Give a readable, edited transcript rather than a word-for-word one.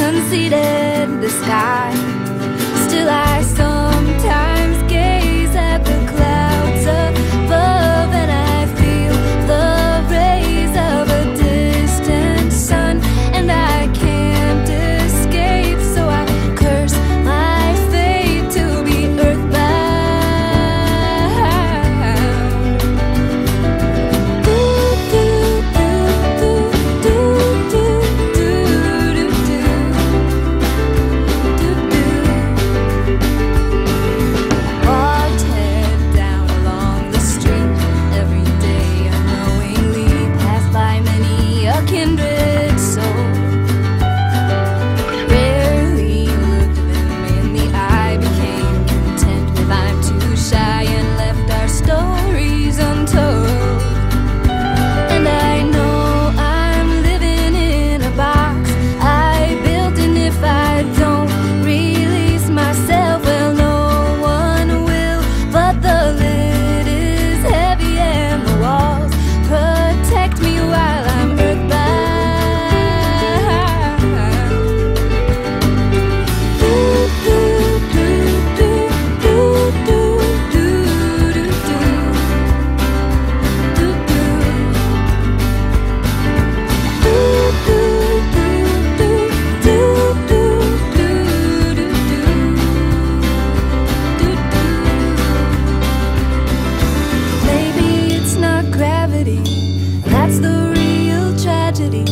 conceded the sky. Still I sometimes gaze at the clouds above, and I feel the rays of a distant sun, and I can't escape, so I curse my fate to be earthbound. Walked head down along the street every day, unknowingly passed by many a kindred soul. Rarely looked them in the eye, became content with I'm too shy, and left our stories untold. And I know I'm living in a box I built, and if I don't release myself, well, no one will. But the lid is heavy and the walls protect me while I'm earthbound. Maybe it's not gravity, that's the real tragedy.